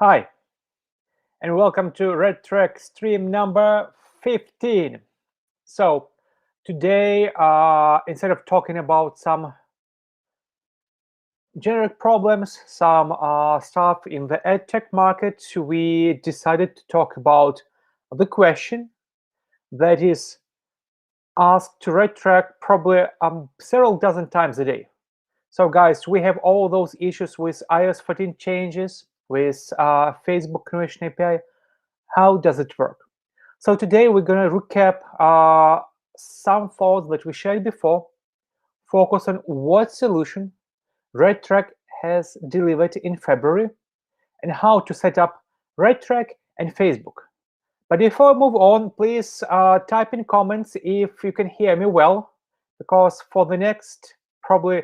Hi, and welcome to RedTrack stream number 15. So today, instead of talking about some generic problems, some stuff in the edtech market, we decided to talk about the question that is asked to RedTrack probably several dozen times a day. So guys, we have all those issues with iOS 14 changes, with Facebook Conversion API. How does it work? So today we're going to recap some thoughts that we shared before, focus on what solution RedTrack has delivered in February, and how to set up RedTrack and Facebook. But before I move on, please type in comments if you can hear me well, because for the next probably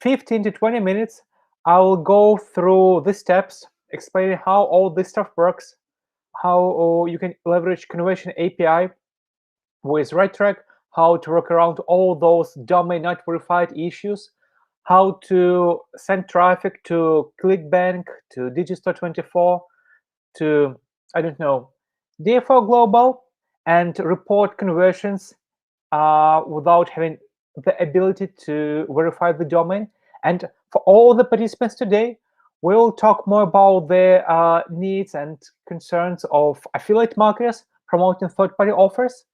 15 to 20 minutes, I will go through the steps, explaining how all this stuff works, how you can leverage Conversion API with RedTrack, how to work around all those domain not verified issues, how to send traffic to ClickBank, to Digistore24, to, I don't know, DFO Global, and report conversions without having the ability to verify the domain. And for all the participants today, we'll talk more about the needs and concerns of affiliate marketers promoting third-party offers,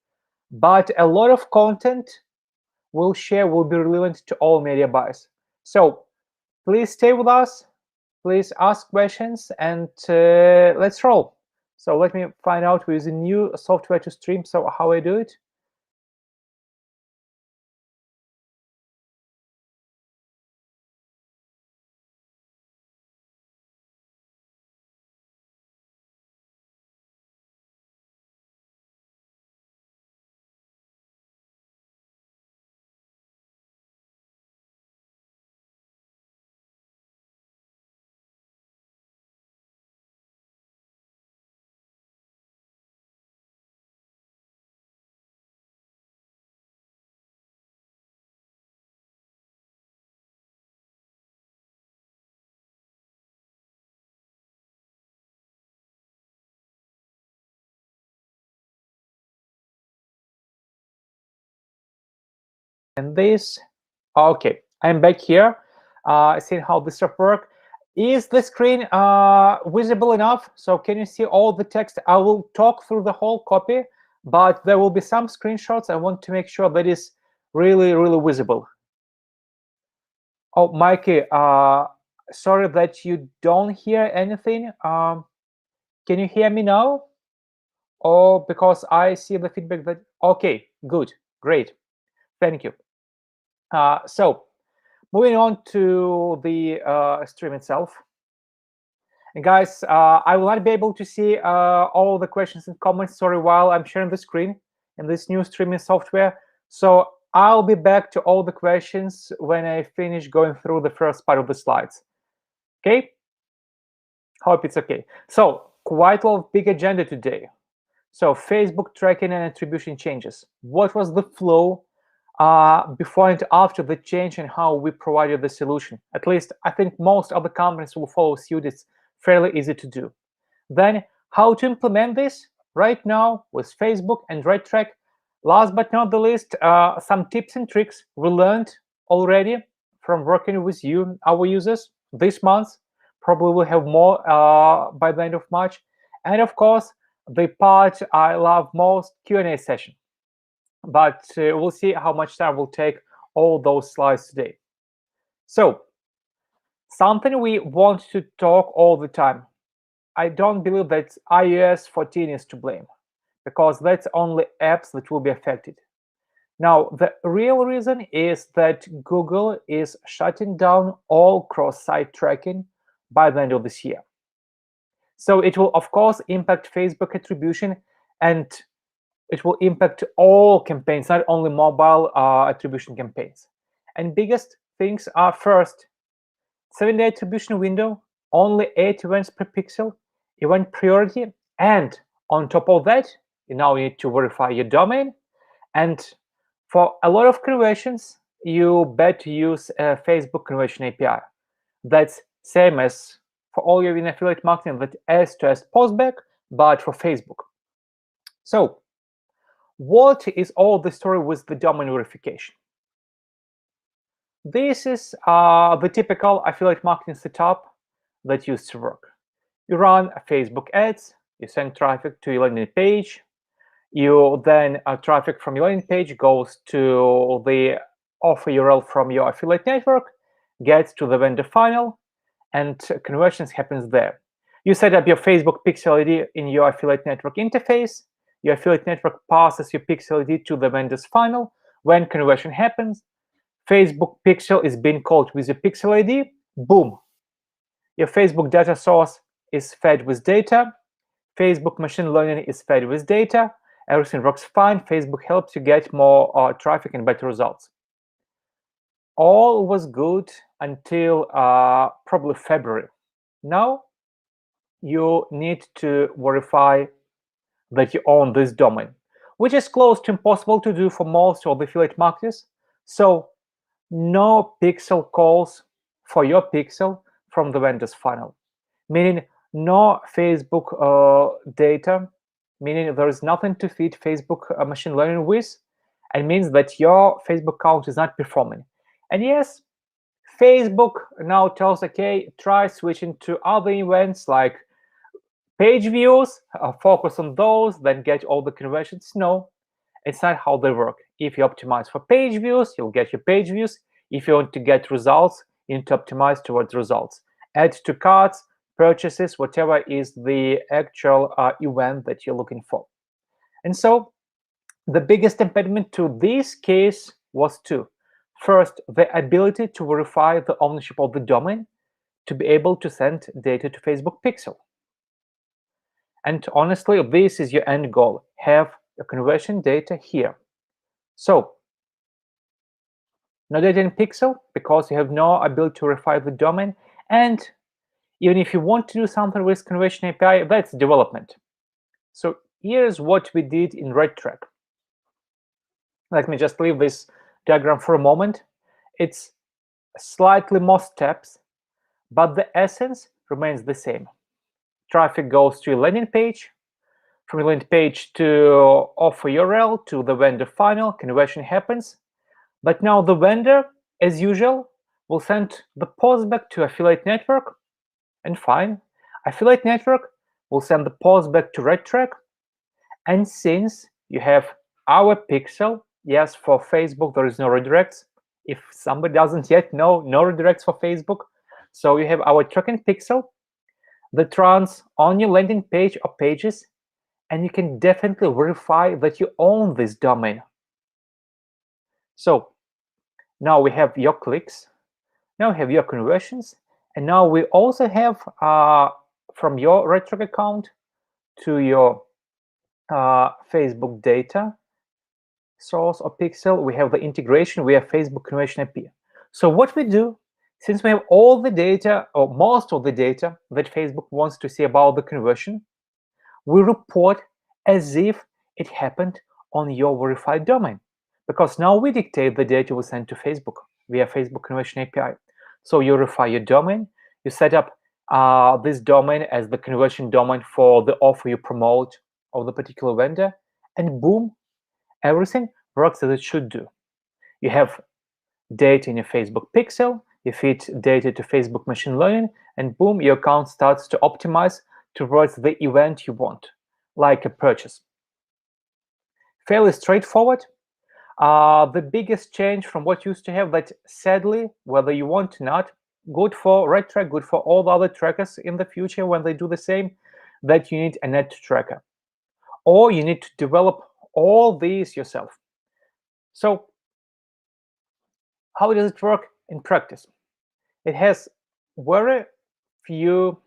but a lot of content we'll share will be relevant to all media buyers. So please stay with us, please ask questions, and let's roll. So let me find out with a new software to stream, so how I do it. And this, okay, I'm back here. Seeing how this stuff works. Is the screen visible enough? So can you see all the text? I will talk through the whole copy, but there will be some screenshots. I want to make sure that is really, really visible. Oh, Mikey, sorry that you don't hear anything. Can you hear me now? Or because I see the feedback that, okay, good, great, thank you. So moving on to the stream itself. And guys, I will not be able to see all the questions and comments, sorry, while I'm sharing the screen in this new streaming software. So I'll be back to all the questions when I finish going through the first part of the slides. Okay? Hope it's okay. So quite a lot of big agenda today. So Facebook tracking and attribution changes. What was the flow before and after the change and how we provided the solution? At least I think most other companies will follow suit. It's fairly easy to do. Then how to implement this right now with Facebook and RedTrack. Last but not the least, some tips and tricks we learned already from working with you, our users, this month. Probably we'll have more by the end of March. And of course, the part I love most, Q&A session. But we'll see how much time will take all those slides today. So something we want to talk all the time. I don't believe that iOS 14 is to blame, because that's only apps that will be affected. Now, the real reason is that Google is shutting down all cross-site tracking by the end of this year. So it will, of course, impact Facebook attribution, and it will impact all campaigns, not only mobile attribution campaigns. And biggest things are, first, 7-day attribution window, only 8 events per pixel, event priority, and on top of that, you now need to verify your domain. And for a lot of conversions, you better use Facebook Conversion API. That's same as for all your affiliate marketing with S2S Postback, but for Facebook. So what is all the story with the domain verification? This is the typical affiliate marketing setup that used to work. You run Facebook ads, you send traffic to your landing page, you then traffic from your landing page goes to the offer URL from your affiliate network, gets to the vendor funnel, and conversions happens there. You set up your Facebook Pixel ID in your affiliate network interface. Your affiliate network passes your Pixel ID to the vendor's funnel. When conversion happens, Facebook Pixel is being called with your Pixel ID. Boom. Your Facebook data source is fed with data. Facebook machine learning is fed with data. Everything works fine. Facebook helps you get more traffic and better results. All was good until probably February. Now you need to verify that you own this domain, which is close to impossible to do for most of the affiliate marketers. So no pixel calls for your pixel from the vendor's funnel, meaning no Facebook data, meaning there is nothing to feed Facebook machine learning with, and means that your Facebook account is not performing. And yes, Facebook now tells, okay, try switching to other events like page views, focus on those, then get all the conversions. No, it's not how they work. If you optimize for page views, you'll get your page views. If you want to get results, you need to optimize towards results. Add to carts, purchases, whatever is the actual event that you're looking for. And so the biggest impediment to this case was two. First, the ability to verify the ownership of the domain to be able to send data to Facebook Pixel. And honestly, this is your end goal. Have your conversion data here. So no data in Pixel because you have no ability to verify the domain. And even if you want to do something with conversion API, that's development. So here's what we did in RedTrack. Let me just leave this diagram for a moment. It's slightly more steps, but the essence remains the same. Traffic goes to your landing page, from your landing page to offer URL to the vendor funnel, conversion happens. But now the vendor, as usual, will send the postback to affiliate network, and fine. Affiliate network will send the postback to RedTrack. And since you have our pixel, yes, for Facebook, there is no redirects. If somebody doesn't yet know, no redirects for Facebook. So you have our tracking pixel that runs on your landing page or pages, and you can definitely verify that you own this domain. So now we have your clicks, now we have your conversions, and now we also have from your RedTrack account to your Facebook data source or pixel, we have the integration via Facebook conversion API. So what we do, since we have all the data or most of the data that Facebook wants to see about the conversion, we report as if it happened on your verified domain, because now we dictate the data we send to Facebook via Facebook conversion API. So you verify your domain, you set up this domain as the conversion domain for the offer you promote of the particular vendor, and boom, everything works as it should do. You have data in your Facebook pixel, you feed data to Facebook machine learning, and boom, your account starts to optimize towards the event you want, like a purchase. Fairly straightforward. The biggest change from what you used to have, that sadly, whether you want or not, good for RedTrack, good for all the other trackers in the future when they do the same, that you need a net tracker, or you need to develop all these yourself. So how does it work in practice? It has very few.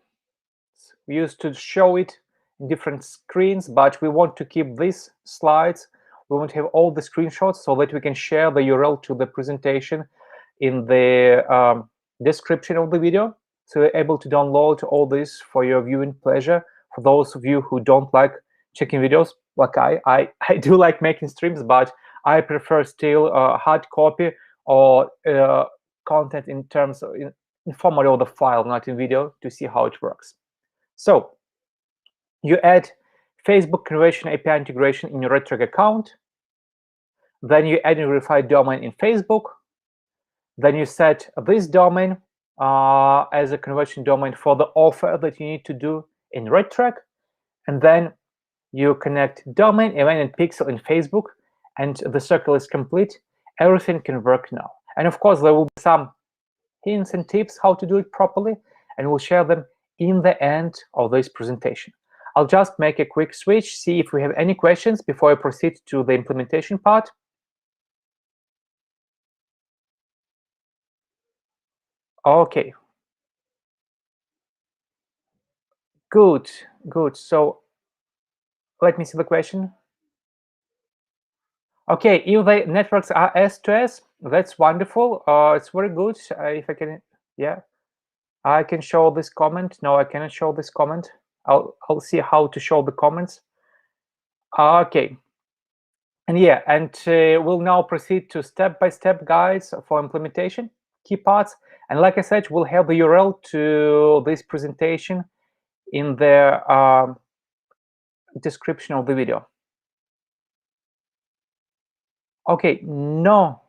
We used to show it in different screens, but we want to keep these slides. We want to have all the screenshots so that we can share the URL to the presentation in the description of the video. So you're able to download all this for your viewing pleasure. For those of you who don't like checking videos, like I do like making streams, but I prefer still hard copy or content in terms of informally of the file, not in video, to see how it works. So you add Facebook conversion API integration in your RedTrack account. Then you add a verified domain in Facebook. Then you set this domain as a conversion domain for the offer that you need to do in RedTrack. And then you connect domain, event, and pixel in Facebook, and the circle is complete. Everything can work now. And of course, there will be some hints and tips how to do it properly, and we'll share them in the end of this presentation. I'll just make a quick switch, see if we have any questions before I proceed to the implementation part. Okay. Good. So let me see the question. Okay, if the networks are S2S, that's wonderful. It's very good. If I can, yeah, I can show this comment. No, I cannot show this comment. I'll see how to show the comments. Okay. And yeah, and we'll now proceed to step-by-step guides for implementation, key parts. And like I said, we'll have the URL to this presentation in the description of the video. Okay, no.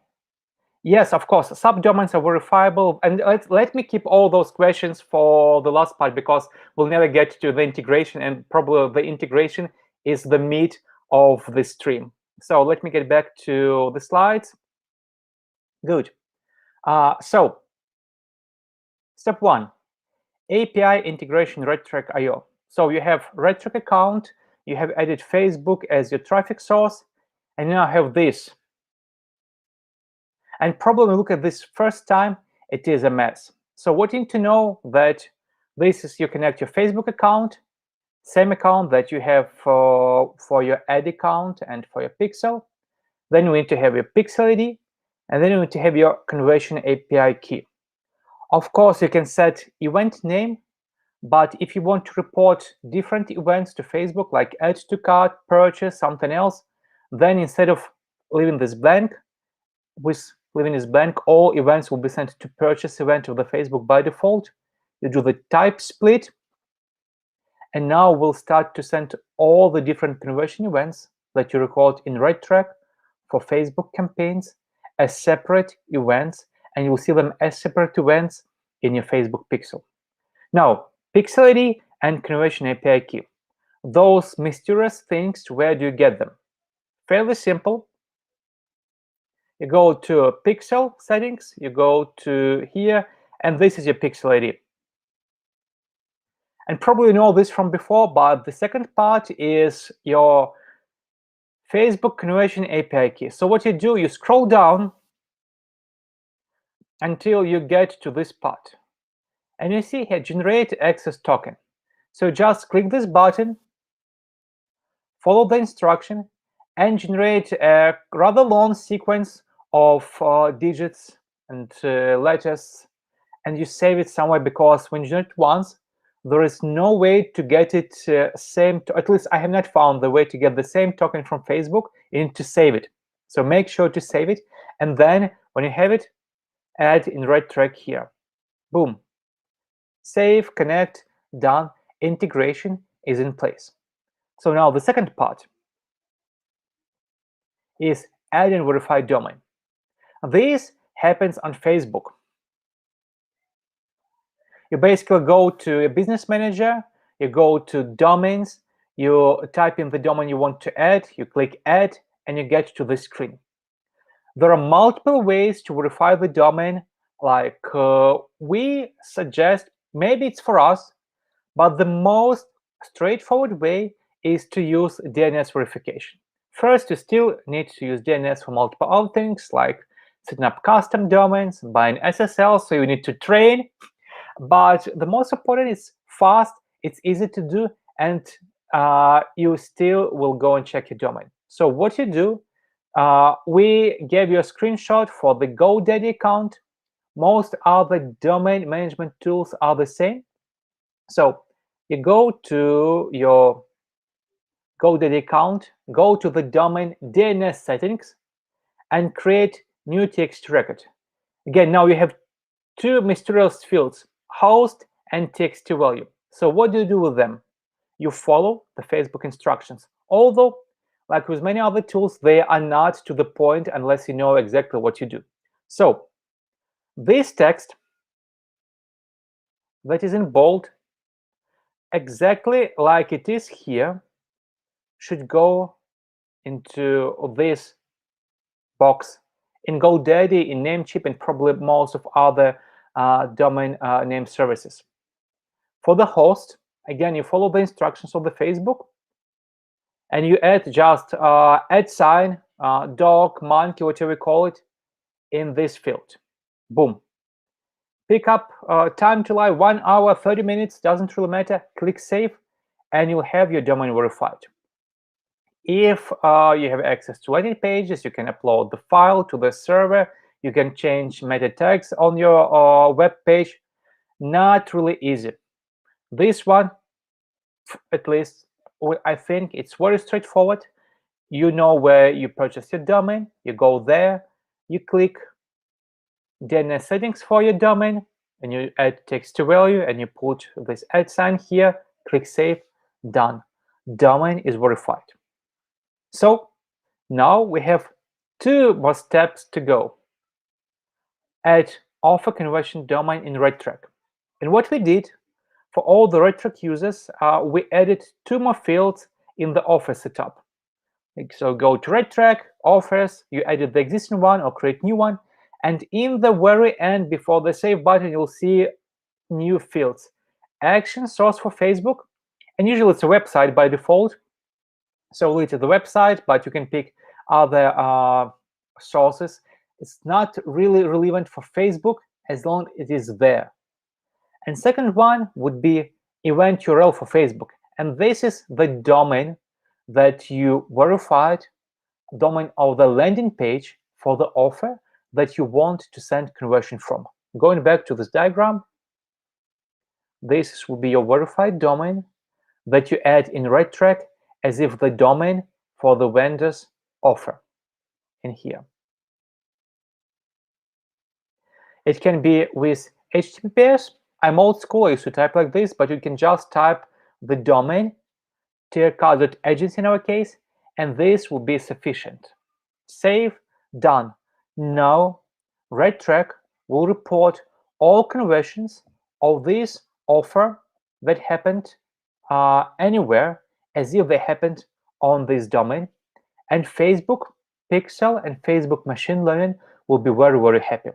Yes, of course, subdomains are verifiable. And let me keep all those questions for the last part, because we'll never get to the integration, and probably the integration is the meat of the stream. So let me get back to the slides. Good. So step 1, API integration RedTrack.io. So you have RedTrack account, you have added Facebook as your traffic source, and now have this. And probably when you look at this first time, it is a mess. So what you need to know that this is, you connect your Facebook account, same account that you have for your ad account and for your pixel. Then you need to have your pixel ID, and then you need to have your conversion API key. Of course, you can set event name, but if you want to report different events to Facebook, like add to cart, purchase, something else, then instead of leaving this blank, all events will be sent to purchase event of the Facebook by default. You do the type split, and now we'll start to send all the different conversion events that you record in RedTrack for Facebook campaigns as separate events, and you'll see them as separate events in your Facebook pixel. Now, pixel ID and conversion API key. Those mysterious things, where do you get them? Fairly simple. You go to pixel settings, you go to here, and this is your pixel ID. And probably you know this from before, but the second part is your Facebook conversion API key. So what you do, you scroll down until you get to this part. And you see here, generate access token. So just click this button, follow the instruction, and generate a rather long sequence of digits and letters, and you save it somewhere, because when you generate it once, there is no way to get it at least I have not found the way to get the same token from Facebook. You need to save it. So make sure to save it, and then when you have it, add in RedTrack here. Boom. Save, connect, done. Integration is in place. So now the second part is add and verify domain. This happens on Facebook. You basically go to a business manager, you go to domains, you type in the domain you want to add, you click add, and you get to this screen. There are multiple ways to verify the domain. Like we suggest, maybe it's for us, but the most straightforward way is to use DNS verification. First, you still need to use DNS for multiple other things, like setting up custom domains, buying SSL, so you need to train. But the most important is fast, it's easy to do, and you still will go and check your domain. So what you do, we gave you a screenshot for the GoDaddy account. Most other domain management tools are the same. So you go to your GoDaddy account, go to the domain DNS settings, and create new TXT record. Again, now you have two mysterious fields, host and txt value. So what do you do with them? You follow the Facebook instructions. Although, like with many other tools, they are not to the point unless you know exactly what you do. So this text that is in bold, exactly like it is here, should go into this box in GoDaddy, in Namecheap, and probably most of other domain name services. For the host, again, you follow the instructions of the Facebook, and you add just @ dog, monkey, whatever you call it, in this field. Boom. Pick up time to live, 1 hour, 30 minutes, doesn't really matter. Click save, and you'll have your domain verified. If you have access to landing pages, you can upload the file to the server. You can change meta tags on your web page. Not really easy. This one, at least, I think it's very straightforward. You know where you purchase your domain. You go there, you click DNS settings for your domain, and you add text to value, and you put this @ here, click save, done. Domain is verified. So now we have 2 more steps to go. Add offer conversion domain in RedTrack. And what we did for all the RedTrack users, we added 2 more fields in the offer setup. So go to RedTrack, offers, you edit the existing one or create new one. And in the very end, before the save button, you'll see new fields. Action source for Facebook, and usually it's a website by default. So it's the website, but you can pick other sources. It's not really relevant for Facebook as long as it is there. And second one would be event URL for Facebook. And this is the domain that you verified, domain of the landing page for the offer that you want to send conversion from. Going back to this diagram, this will be your verified domain that you add in RedTrack as if the domain for the vendor's offer in here. It can be with HTTPS. I'm old school, I used to type like this, but you can just type the domain, tircar.agency in our case, and this will be sufficient. Save, done. Now, RedTrack will report all conversions of this offer that happened anywhere as if they happened on this domain, and Facebook Pixel and Facebook machine learning will be very, very happy.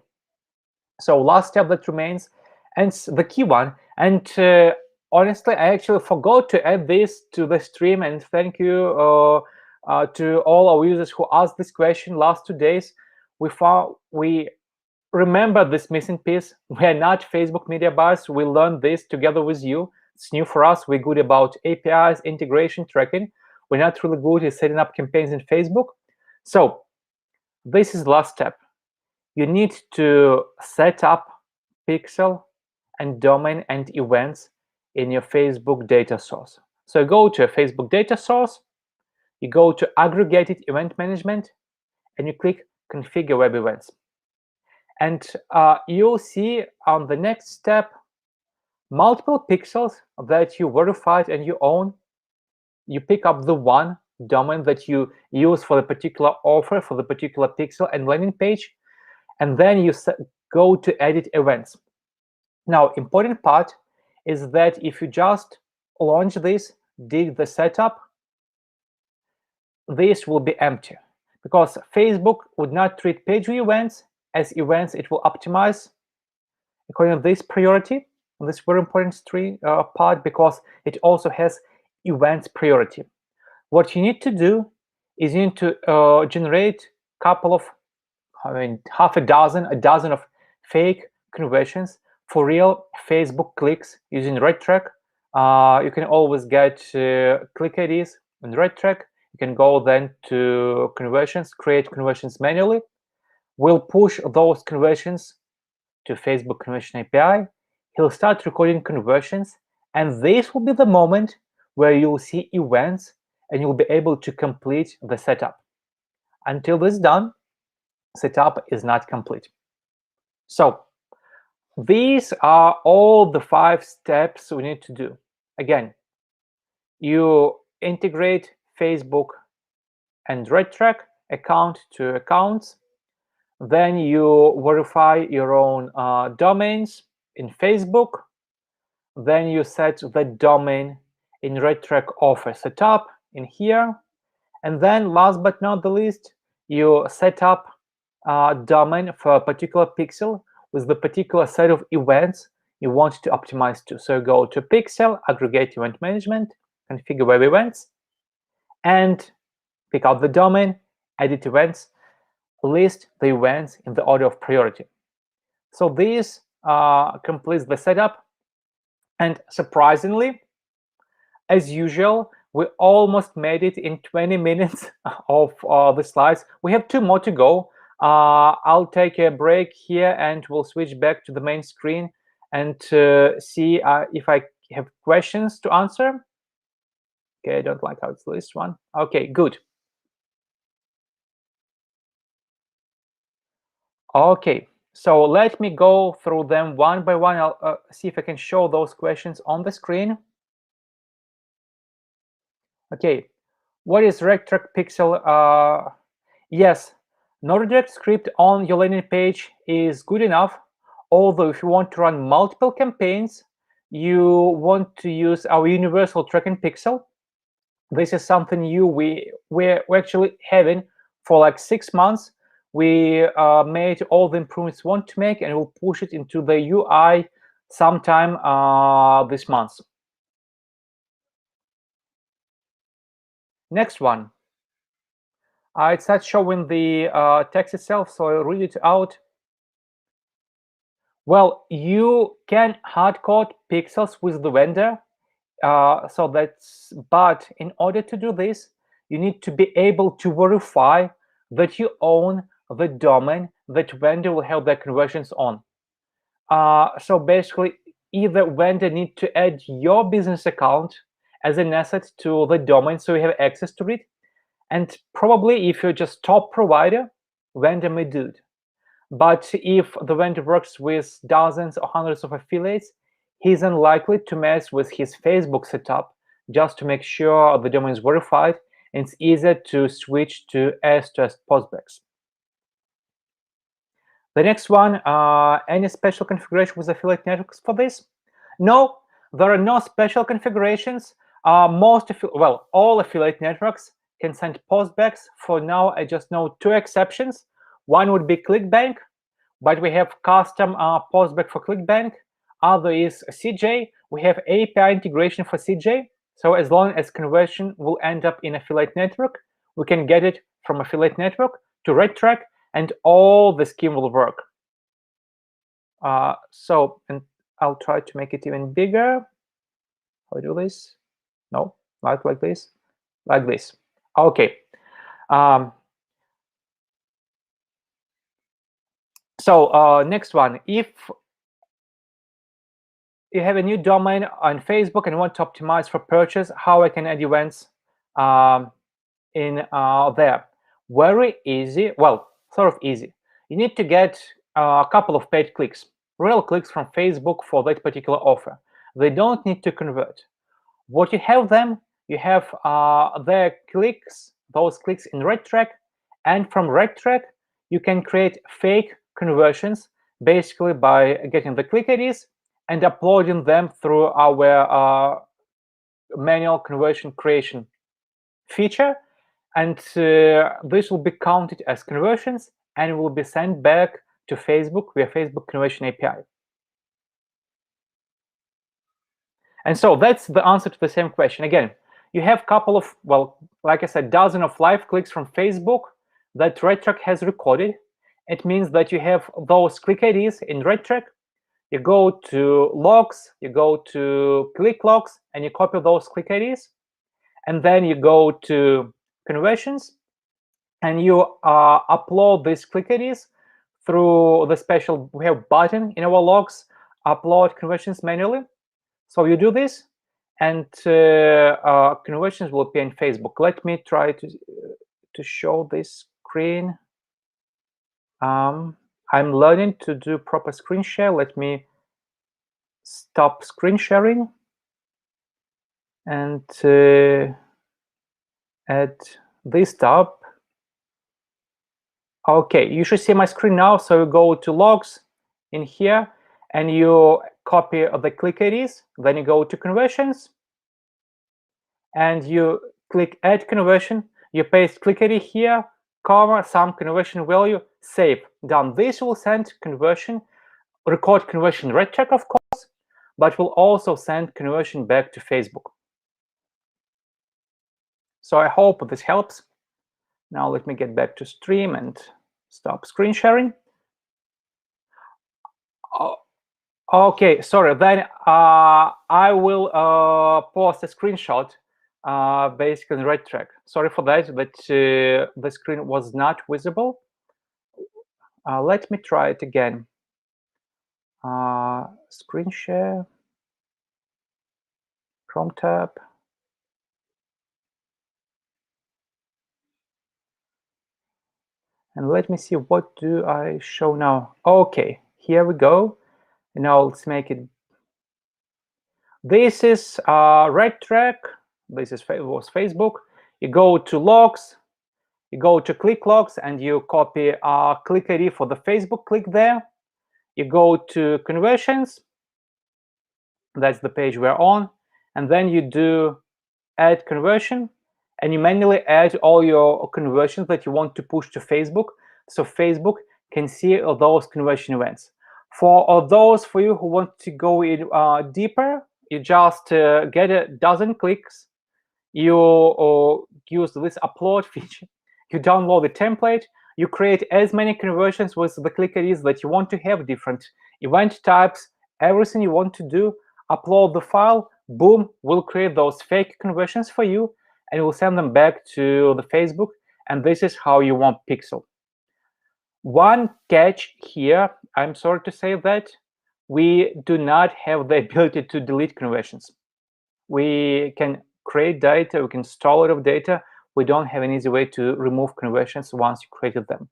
So last step that remains, and the key one, and honestly, I actually forgot to add this to the stream, and thank you to all our users who asked this question last 2 days. We remember this missing piece. We are not Facebook media buyers. We learned this together with you. It's new for us. We're good about APIs, integration, tracking. We're not really good at setting up campaigns in Facebook. So this is the last step. You need to set up pixel and domain and events in your Facebook data source. So go to a Facebook data source, you go to aggregated event management, and you click configure web events. And you'll see on the next step multiple pixels that you verified and you own. You pick up the one domain that you use for the particular offer, for the particular pixel and landing page, and then you go to edit events. Now, important part is that if you just launch this, did the setup, this will be empty because Facebook would not treat page view events as events it will optimize according to this priority. And this is very important part because it also has events priority. What you need to do is you need to generate a couple of, half a dozen of fake conversions for real Facebook clicks using RedTrack. You can always get click IDs in RedTrack. You can go then to conversions, create conversions manually. We'll push those conversions to Facebook Conversion API. He'll start recording conversions, and this will be the moment where you'll see events and you'll be able to complete the setup. Until this is done, setup is not complete. So These are all the 5 steps we need to do. Again, you integrate Facebook and RedTrack account to accounts. Then you verify your own domains in Facebook. Then you set the domain in RedTrack offer setup in here. And then last but not the least, you set up a domain for a particular pixel with the particular set of events you want to optimize to. So go to Pixel, aggregate event management, configure web events, and pick out the domain, edit events, list the events in the order of priority. So this completes the setup. And surprisingly, as usual, we almost made it in 20 minutes of the slides. We have 2 more to go. I'll take a break here and we'll switch back to the main screen and see if I have questions to answer. Okay, I don't like how it's this one. Okay, good. Okay, so let me go through them one by one. I'll see if I can show those questions on the screen. Okay, what is RedTrack Pixel? Yes, no redirect script on your landing page is good enough. Although if you want to run multiple campaigns, you want to use our universal tracking pixel. This is something new we're actually having for like 6 months. We made all the improvements we want to make, and we'll push it into the UI sometime this month. Next one. It starts showing the text itself, so I'll read it out. Well, you can hard code pixels with the vendor, but in order to do this, you need to be able to verify that you own the domain that vendor will have their conversions on. So basically, either vendor need to add your business account as an asset to the domain so you have access to it, and probably if you're just top provider, vendor may do it. But if the vendor works with dozens or hundreds of affiliates, he's unlikely to mess with his Facebook setup just to make sure the domain is verified, and it's easier to switch to S2S Postbacks. The next one, any special configuration with affiliate networks for this? No, there are no special configurations. All affiliate networks can send postbacks. For now, I just know 2 exceptions. One would be ClickBank, but we have custom postback for ClickBank. Other is CJ. We have API integration for CJ. So as long as conversion will end up in affiliate network, we can get it from affiliate network to RedTrack, and all the scheme will work. And I'll try to make it even bigger. How do I do this? No, not like this. Like this. Okay. Next one. If you have a new domain on Facebook and want to optimize for purchase, how I can add events in there? Very easy. Well, sort of easy. You need to get a couple of paid clicks, real clicks from Facebook for that particular offer. They don't need to convert. What you have them, you have their clicks, those clicks in RedTrack, and from RedTrack, you can create fake conversions basically by getting the click IDs and uploading them through our manual conversion creation feature. And this will be counted as conversions and will be sent back to Facebook via Facebook Conversion API. And so that's the answer to the same question. Again, you have a couple of, like I said, dozen of live clicks from Facebook that RedTrack has recorded. It means that you have those click IDs in RedTrack. You go to logs, you go to click logs, and you copy those click IDs. And then you go to conversions, and you upload these click IDs through the special, we have button in our logs, upload conversions manually. So you do this, and conversions will appear in Facebook. Let me try to show this screen. I'm learning to do proper screen share. Let me stop screen sharing and add this tab. Okay, you should see my screen now. So you go to logs in here and you copy the click IDs. Then you go to conversions and you click add conversion. You paste click ID here, comma, some conversion value, save. Done. This will send conversion, record conversion RedTrack, of course, but will also send conversion back to Facebook. So I hope this helps. Now let me get back to stream and stop screen sharing. Okay, sorry. Then I will post a screenshot basically in RedTrack. Sorry for that, but the screen was not visible. Let me try it again. Screen share, Chrome tab. And let me see, what do I show now? Okay, here we go. Now let's make it. This is RedTrack. This was Facebook. You go to logs, you go to click logs, and you copy click ID for the Facebook click there. You go to conversions. That's the page we're on. And then you do add conversion, and you manually add all your conversions that you want to push to Facebook, so Facebook can see those conversion events. For those for you who want to go in deeper, you just get a dozen clicks. You use this upload feature. You download the template. You create as many conversions with the click IDs that you want to have, different event types, everything you want to do. Upload the file. Boom, we'll create those fake conversions for you, and we'll send them back to the Facebook. And this is how you want Pixel. One catch here, I'm sorry to say that we do not have the ability to delete conversions. We can create data, we can store a lot of data. We don't have an easy way to remove conversions once you created them.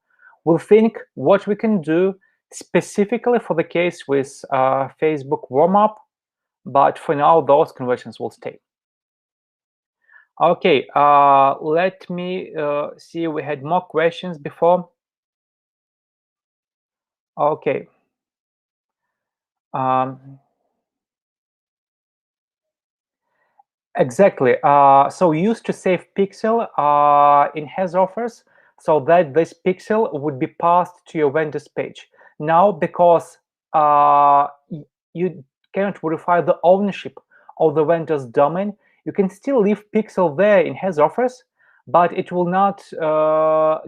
We'll think what we can do specifically for the case with Facebook warm-up, but for now, those conversions will stay. Okay, let me see. We had more questions before. Okay. Exactly. So we used to save pixel in has offers so that this pixel would be passed to your vendor's page. Now, because you cannot verify the ownership of the vendor's domain, you can still leave pixel there in has offers, but it will not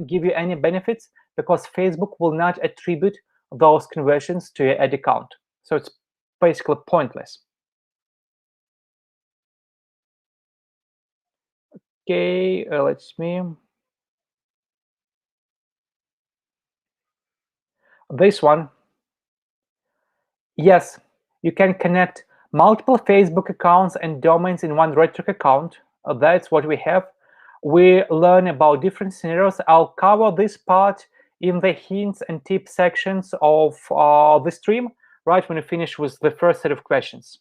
give you any benefits because Facebook will not attribute those conversions to your ad account. So it's basically pointless. Okay, let's see. This one. Yes, you can connect multiple Facebook accounts and domains in one RedTrack account. That's what we have. We learn about different scenarios. I'll cover this part in the hints and tips sections of the stream, right when we finish with the first set of questions.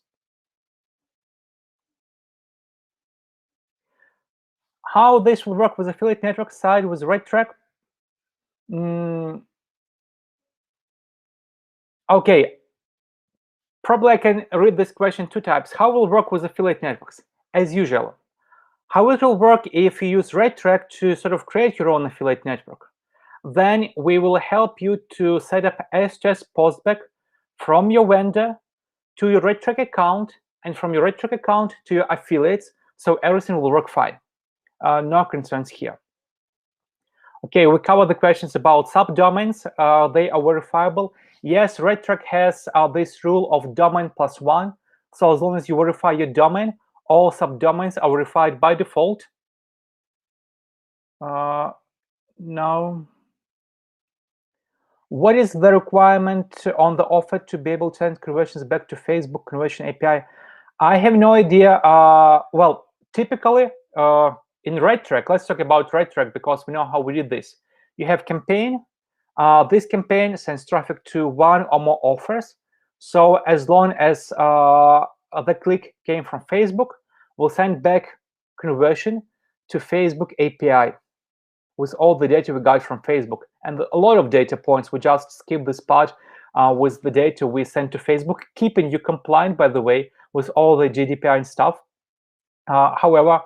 How this will work with affiliate network side with RedTrack? Okay, probably I can read this question two types. How will it work with affiliate networks? As usual. How it will work if you use RedTrack to sort of create your own affiliate network? Then we will help you to set up S2S Postback from your vendor to your RedTrack account, and from your RedTrack account to your affiliates, so everything will work fine. No concerns here. Okay, we covered the questions about subdomains. They are verifiable. Yes, RedTrack has this rule of domain +1. So as long as you verify your domain, all subdomains are verified by default. Now, what is the requirement on the offer to be able to send conversions back to Facebook Conversion API? I have no idea. Well, typically in RedTrack, let's talk about RedTrack because we know how we did this. You have campaign. This campaign sends traffic to one or more offers. So as long as the click came from Facebook, we'll send back conversion to Facebook API with all the data we got from Facebook. And a lot of data points, we just skip this part with the data we send to Facebook, keeping you compliant, by the way, with all the GDPR and stuff. However,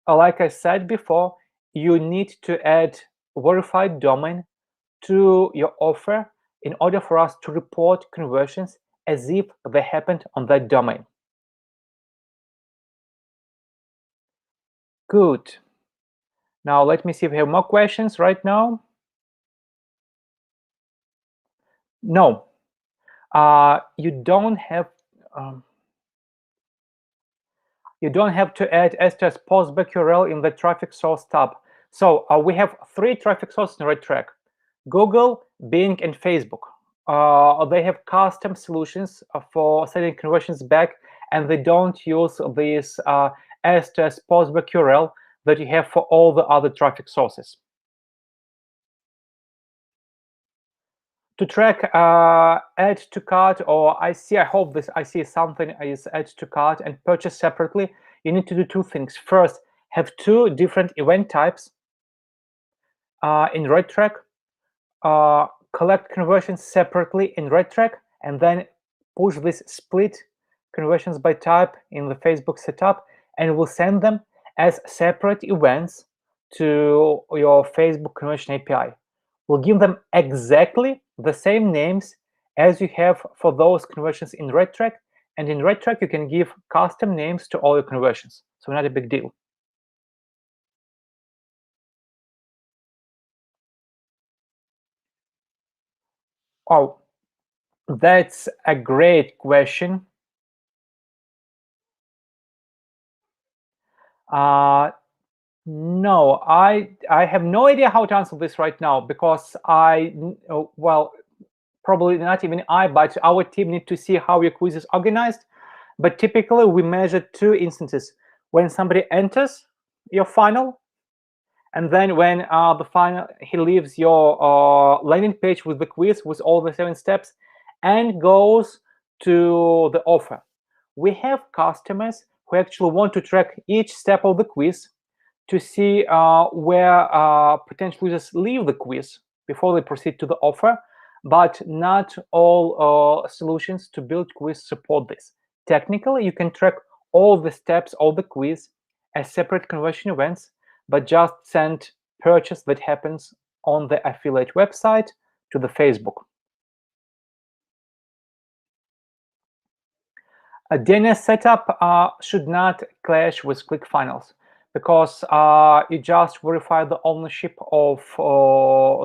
like I said before, you need to add verified domain to your offer in order for us to report conversions as if they happened on that domain. Good. Now let me see if we have more questions right now. No, you don't have to add S2S Postback URL in the traffic source tab. So we have 3 traffic sources in RedTrack: Google, Bing, and Facebook. They have custom solutions for sending conversions back, and they don't use this S2S Postback URL that you have for all the other traffic sources. To track add to cart, or I hope this I see something is add to cart and purchase separately, you need to do 2 things. First, have 2 different event types in RedTrack, collect conversions separately in RedTrack, and then push this split conversions by type in the Facebook setup, and we'll send them as separate events to your Facebook conversion API. We'll give them exactly the same names as you have for those conversions in RedTrack, and in RedTrack you can give custom names to all your conversions, so not a big deal. Oh, that's a great question. No, I have no idea how to answer this right now, because well, probably not even I, but our team need to see how your quiz is organized. But typically we measure 2 instances: when somebody enters your funnel, and then when the final he leaves your landing page with the quiz with all the 7 steps and goes to the offer. We have customers who actually want to track each step of the quiz to see where potential users leave the quiz before they proceed to the offer, but not all solutions to build quiz support this. Technically, you can track all the steps of the quiz as separate conversion events, but just send purchase that happens on the affiliate website to the Facebook. A DNS setup should not clash with ClickFunnels, because you just verify the ownership of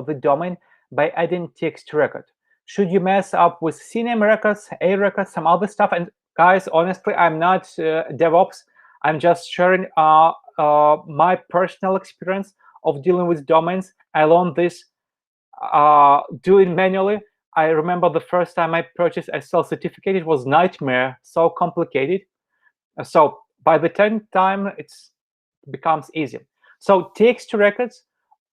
the domain by adding TXT record. Should you mess up with CNAME records, A records, some other stuff, and guys, honestly, I'm not DevOps. I'm just sharing my personal experience of dealing with domains. I learned this doing manually. I remember the first time I purchased a sell certificate, it was nightmare, so complicated. So by the 10th time, it becomes easy. So TXT records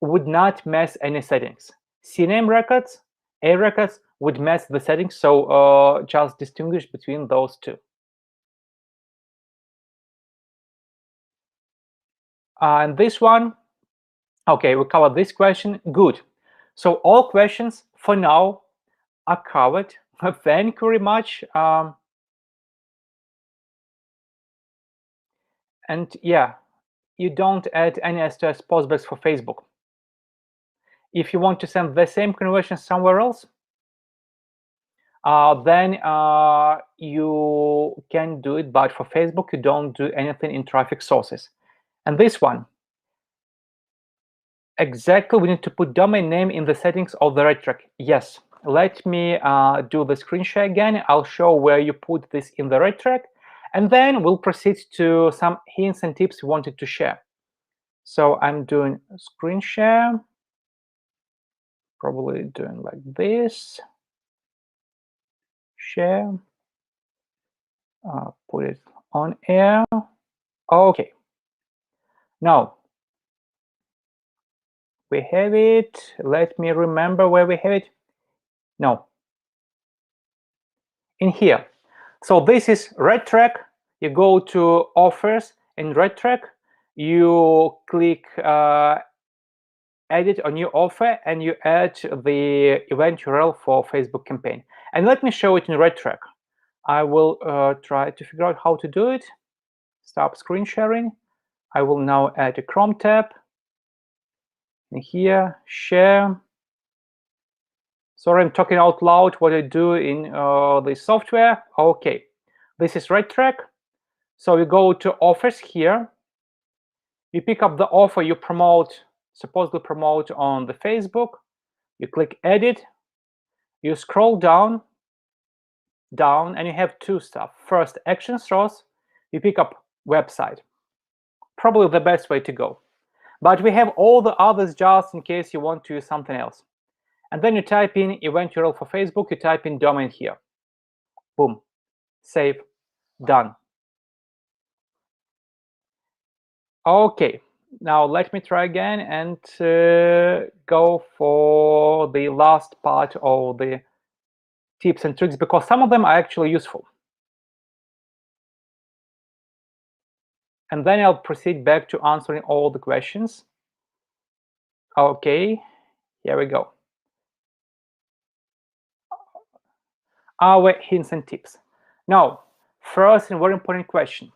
would not mess any settings. CNAME records, A records would mess the settings, so just distinguish between those 2. And this one, okay, we covered this question. Good. So all questions for now are covered. Thank you very much. And yeah, you don't add any S2S postbacks for Facebook. If you want to send the same conversion somewhere else, then you can do it, but for Facebook, you don't do anything in traffic sources. And this one, exactly, we need to put domain name in the settings of the RedTrack. Yes, let me do the screen share again. I'll show where you put this in the RedTrack, and then we'll proceed to some hints and tips we wanted to share. So I'm doing screen share, probably doing like this. Share, put it on air. Okay. Now we have it. Let me remember where we have it. No. in here. So this is RedTrack. You go to offers in RedTrack, you click edit a new offer, and you add the event URL for Facebook campaign. And let me show it in RedTrack. I will try to figure out how to do it. Stop screen sharing. I will now add a Chrome tab. And here, share. Sorry, I'm talking out loud what I do in the software. Okay, this is RedTrack. So you go to offers here. You pick up the offer you supposedly promote on the Facebook. You click edit. You scroll down, and you have two stuff. First, action source. You pick up website. Probably the best way to go. But we have all the others just in case you want to use something else. And then you type in event URL for Facebook. You type in domain here. Boom. Save. Done. Okay. Now let me try again and go for the last part of the tips and tricks, because some of them are actually useful. And then I'll proceed back to answering all the questions. Okay, here we go. Our hints and tips. Now, first and very important question.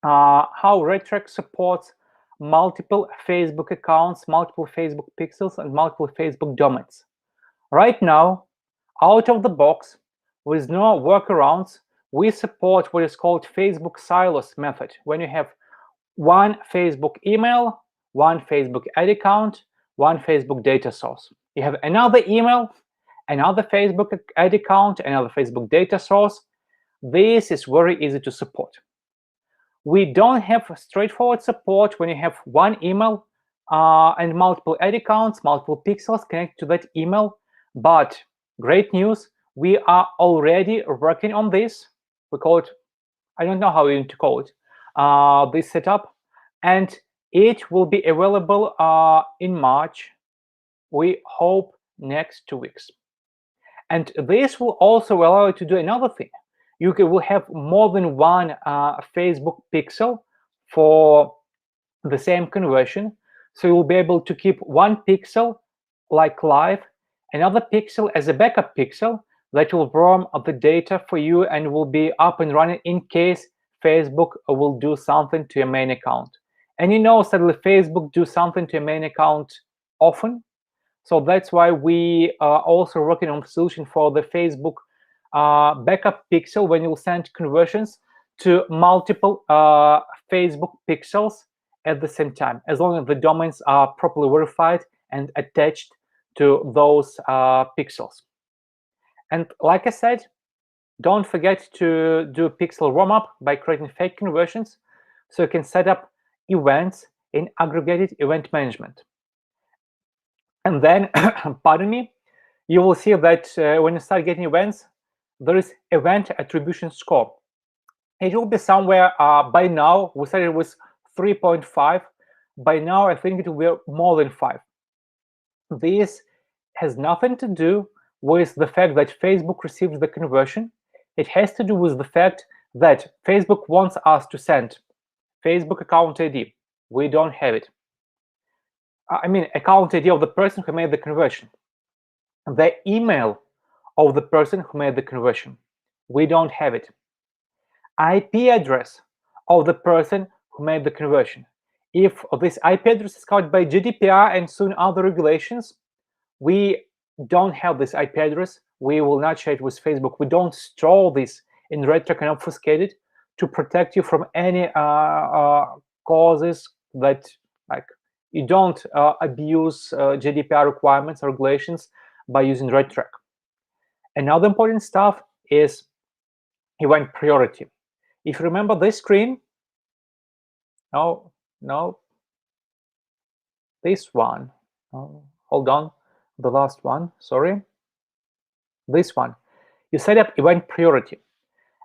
How RedTrack supports multiple Facebook accounts, multiple Facebook pixels, and multiple Facebook domains. Right now, out of the box, with no workarounds, we support what is called Facebook silos method, when you have one Facebook email, one Facebook ad account, one Facebook data source. You have another email, another Facebook ad account, another Facebook data source. This is very easy to support. We don't have straightforward support when you have one email and multiple ad accounts, multiple pixels connected to that email. But great news, we are already working on this. We call it, I don't know how we need to call it, this setup. And it will be available in March. We hope next 2 weeks. And this will also allow you to do another thing. You will have more than one Facebook pixel for the same conversion. So you will be able to keep one pixel like live, another pixel as a backup pixel that will roam the data for you and will be up and running in case Facebook will do something to your main account. And you know, suddenly Facebook do something to your main account often. So that's why we are also working on a solution for the Facebook backup pixel when you'll send conversions to multiple Facebook pixels at the same time, as long as the domains are properly verified and attached to those pixels. And like I said, don't forget to do pixel warm-up by creating fake conversions, so you can set up events in aggregated event management. And then, pardon me, you will see that when you start getting events, there is event attribution score. It will be somewhere by now. We started with 3.5. By now, I think it will be more than 5. This has nothing to do with the fact that Facebook receives the conversion. It has to do with the fact that Facebook wants us to send Facebook account ID. We don't have it. I mean, account ID of the person who made the conversion. The email of the person who made the conversion. We don't have it. IP address of the person who made the conversion. If this IP address is covered by GDPR and soon other regulations, we don't have this IP address. We will not share it with Facebook. We don't store this in RedTrack and obfuscate it to protect you from any causes that, like, you don't abuse GDPR requirements or regulations by using RedTrack. Another important stuff is event priority. If you remember this screen, no, this one, hold on, the last one, sorry, this one. You set up event priority,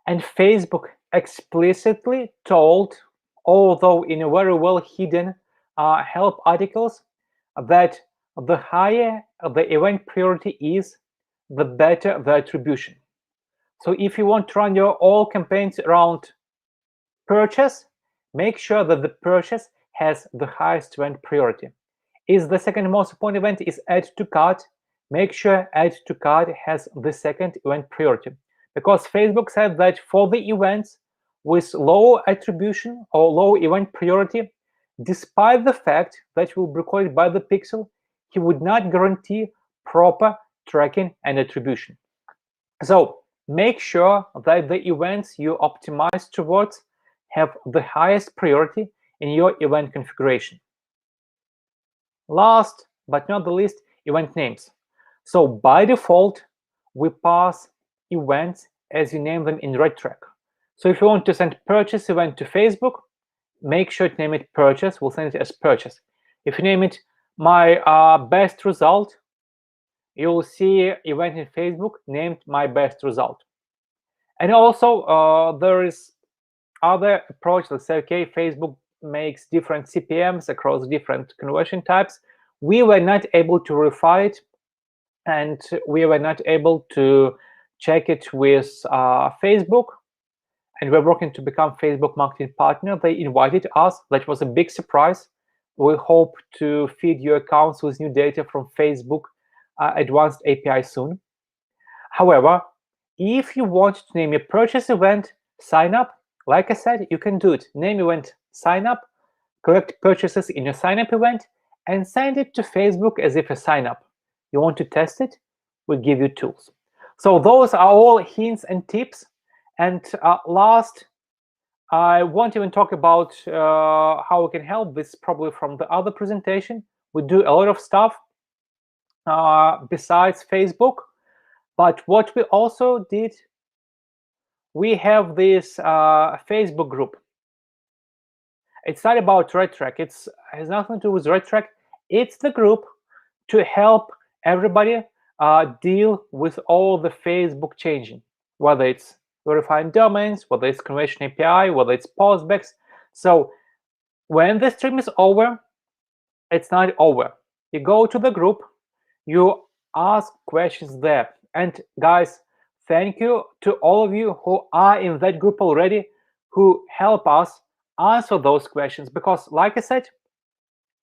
and Facebook explicitly told, although in a very well hidden help articles, that the higher the event priority is, the better the attribution. So if you want to run your all campaigns around purchase, make sure that the purchase has the highest event priority. Is the second most important event is add to cart, make sure add to cart has the second event priority. Because Facebook said that for the events with low attribution or low event priority, despite the fact that will be recorded by the pixel, he would not guarantee proper tracking and attribution. So make sure that the events you optimize towards have the highest priority in your event configuration. Last but not the least, event names. So by default, we pass events as you name them in RedTrack. So if you want to send purchase event to Facebook, make sure to name it purchase. We'll send it as purchase. If you name it my best result, you'll see event in Facebook named my best result. And also there is other approach. Let's say, okay, Facebook makes different CPMs across different conversion types. We were not able to verify it, and we were not able to check it with Facebook. And we're working to become Facebook marketing partner. They invited us. That was a big surprise. We hope to feed your accounts with new data from Facebook advanced API soon. However, if you want to name a purchase event sign up, like I said, you can do it. Name event sign up, collect purchases in your sign up event, and send it to Facebook as if a sign up. You want to test it? We'll give you tools. So those are all hints and tips. And last, I won't even talk about how we can help. This probably from the other presentation. We do a lot of stuff besides Facebook. But what we also did, we have this Facebook group. It's not about RedTrack. It has nothing to do with RedTrack. It's the group to help everybody deal with all the Facebook changing, whether it's verifying domains, whether it's conversion API, whether it's postbacks. So when the stream is over, it's not over. You go to the group, you ask questions there. And guys, thank you to all of you who are in that group already, who help us answer those questions. Because like I said,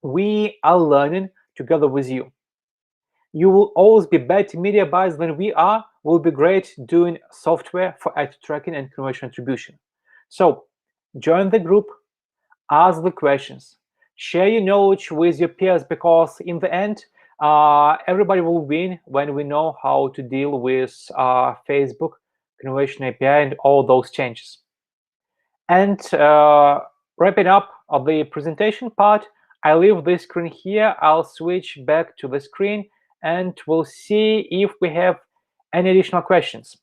we are learning together with you. You will always be better media buyers than we are. Will be great doing software for ad tracking and conversion attribution. So join the group, ask the questions, share your knowledge with your peers, because in the end, everybody will win when we know how to deal with Facebook conversion API and all those changes. And wrapping up the presentation part, I leave this screen here. I'll switch back to the screen and we'll see if we have any additional questions.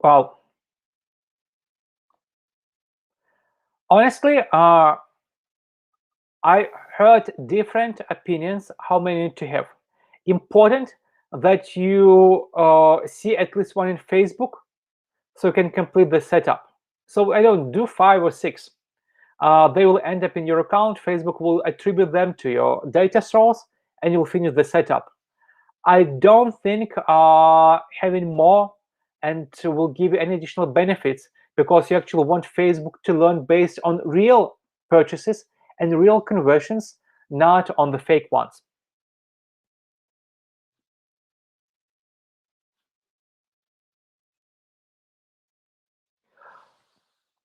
Well, honestly, I heard different opinions how many need to have. Important that you see at least one in Facebook so you can complete the setup. So I don't do 5 or 6. They will end up in your account. Facebook will attribute them to your data source and you'll finish the setup. I don't think having more and will give you any additional benefits, because you actually want Facebook to learn based on real purchases and real conversions, not on the fake ones.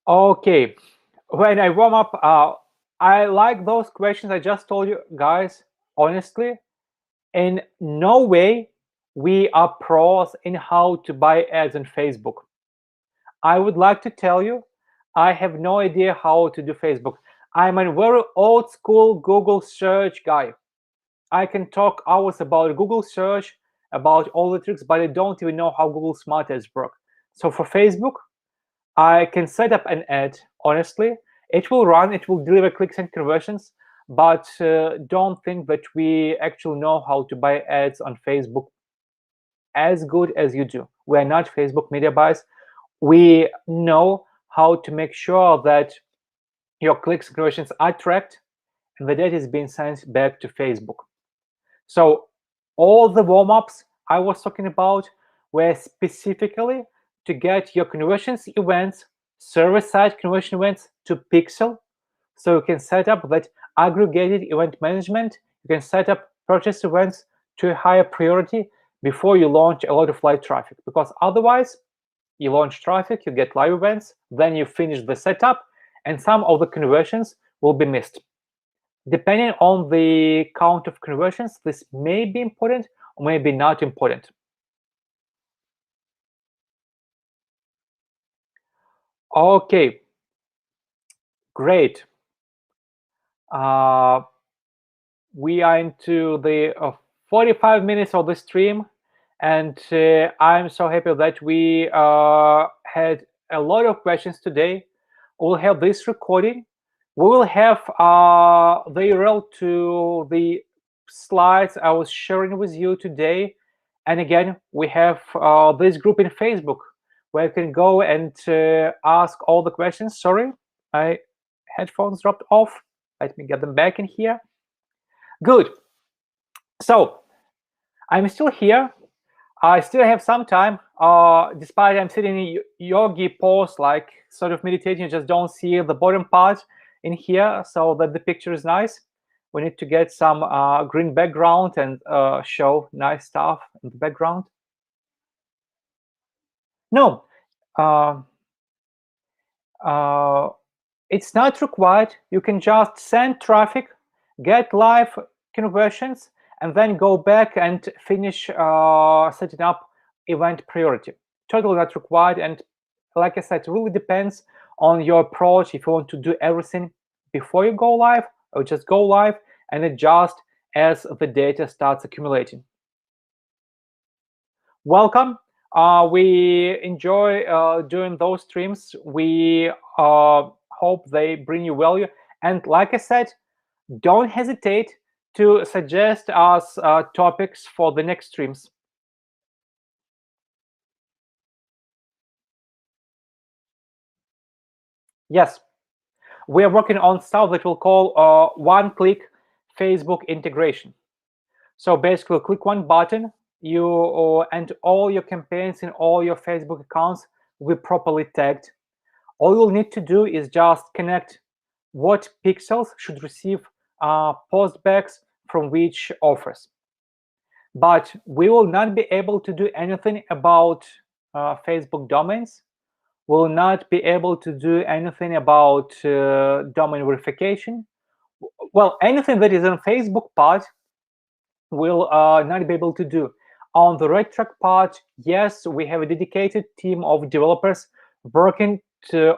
Okay, when I warm up, I like those questions I just told you guys. Honestly, in no way we are pros in how to buy ads on Facebook. I would like to tell you, I have no idea how to do Facebook. I'm a very old school Google search guy. I can talk hours about Google search, about all the tricks, but I don't even know how Google Smart Ads work. So for Facebook, I can set up an ad, honestly. It will run, it will deliver clicks and conversions, but don't think that we actually know how to buy ads on Facebook as good as you do. We are not Facebook media buyers. We know how to make sure that your clicks and conversions are tracked and the data is being sent back to Facebook. So all the warm-ups I was talking about where specifically to get your conversions events, server-side conversion events to Pixel. So you can set up that aggregated event management. You can set up purchase events to a higher priority before you launch a lot of live traffic, because otherwise you launch traffic, you get live events, then you finish the setup, and some of the conversions will be missed. Depending on the count of conversions, this may be important or maybe not important. Okay, great. We are into the 45 minutes of the stream, and I'm so happy that we had a lot of questions today. We'll have this recording. We will have the URL to the slides I was sharing with you today. And again, we have this group in Facebook where you can go and ask all the questions. Sorry, my headphones dropped off. Let me get them back in here. Good. So I'm still here. I still have some time, despite I'm sitting in yogi pose, like sort of meditating. You just don't see the bottom part in here, so that the picture is nice. We need to get some green background and show nice stuff in the background. No, it's not required. You can just send traffic, get live conversions, and then go back and finish setting up event priority. Totally not required. And like I said, it really depends on your approach. If you want to do everything before you go live, or just go live and adjust as the data starts accumulating. Welcome. We enjoy doing those streams. We hope they bring you value. And like I said, don't hesitate to suggest us topics for the next streams. Yes, we are working on stuff that we'll call one-click Facebook integration. So basically, click one button, you and all your campaigns in all your Facebook accounts will be properly tagged. All you'll need to do is just connect what pixels should receive postbacks from which offers. But we will not be able to do anything about Facebook domains. We'll not be able to do anything about domain verification. Well, anything that is on Facebook part, will not be able to do. On the RedTrack part, yes, we have a dedicated team of developers working to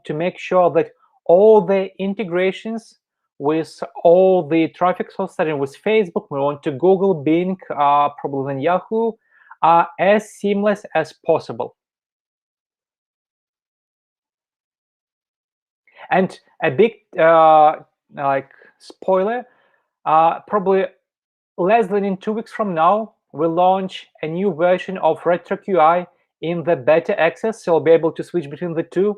make sure that all the integrations with all the traffic source, starting with Facebook, we want to Google, Bing, probably then Yahoo, are as seamless as possible. And a big like spoiler, probably less than in 2 weeks from now, we'll launch a new version of RedTrack UI in the beta access, so you'll be able to switch between the two,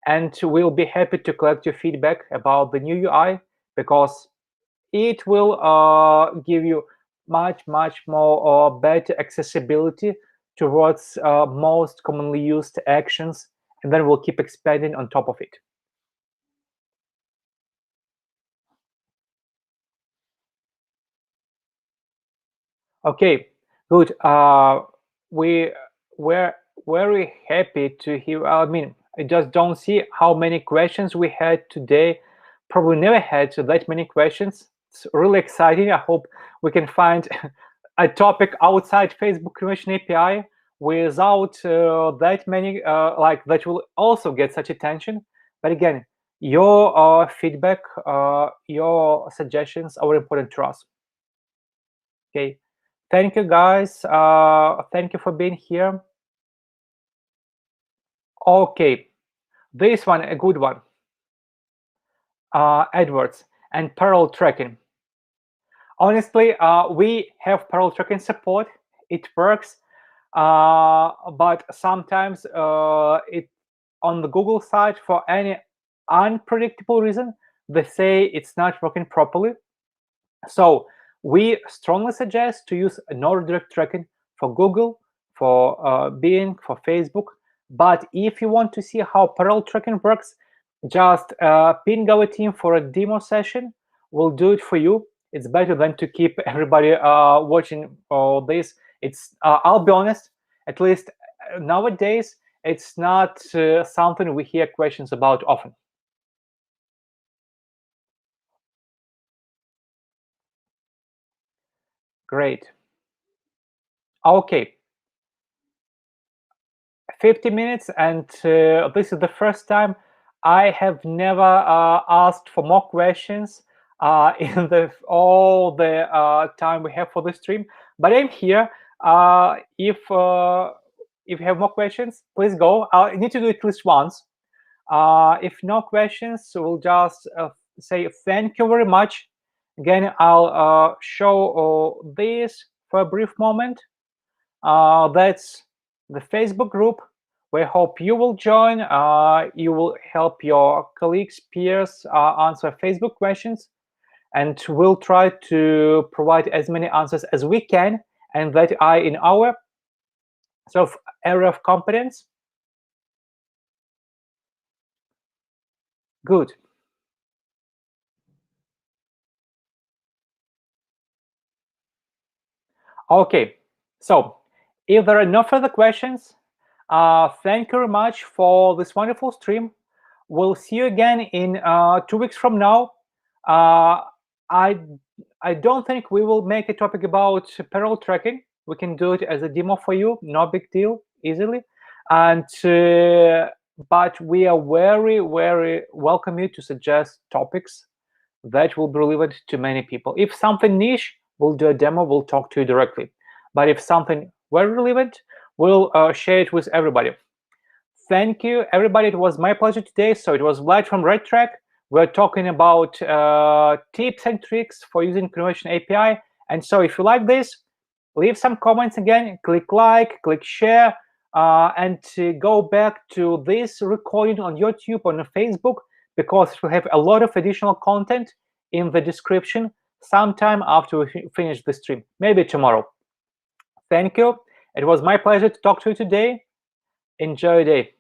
and we'll be happy to collect your feedback about the new UI, because it will give you much more better accessibility towards most commonly used actions, and then we'll keep expanding on top of it. Okay, good. We were very happy to hear. I mean, I just don't see how many questions we had today. Probably never had that many questions. It's really exciting. I hope we can find a topic outside Facebook Conversion API without that many, like that will also get such attention. But again, your feedback, your suggestions are important to us. Okay. Thank you, guys. Thank you for being here. Okay, this one, a good one. AdWords and parallel tracking. Honestly, we have parallel tracking support. It works, but sometimes it on the Google side, for any unpredictable reason, they say it's not working properly. So we strongly suggest to use no redirect tracking for Google, for Bing, for Facebook. But if you want to see how parallel tracking works, just ping our team for a demo session. We'll do it for you. It's better than to keep everybody watching all this. It's I'll be honest, at least nowadays, it's not something we hear questions about often. Great. Okay. 50 minutes, and this is the first time I have never asked for more questions in all the time we have for the stream. But I'm here. If you have more questions, please go. I need to do it at least once. If no questions, we'll just say thank you very much. Again, I'll show this for a brief moment. That's the Facebook group. We hope you will join. You will help your colleagues, peers answer Facebook questions, and we'll try to provide as many answers as we can and that are in our sort of area of competence. Good. Okay, so if there are no further questions, thank you very much for this wonderful stream. We'll see you again in 2 weeks from now. I don't think we will make a topic about parallel tracking. We can do it as a demo for you, no big deal, easily. And but we are very, very welcome you to suggest topics that will be relevant to many people. If something niche, we'll do a demo, we'll talk to you directly. But if something very relevant, we'll share it with everybody. Thank you, everybody. It was my pleasure today. So it was Vlad from RedTrack. We're talking about tips and tricks for using Conversion API. And so if you like this, leave some comments again, click like, click share, and go back to this recording on YouTube, on Facebook, because we have a lot of additional content in the description sometime after we finish the stream, maybe tomorrow. Thank you. It was my pleasure to talk to you today. Enjoy your day.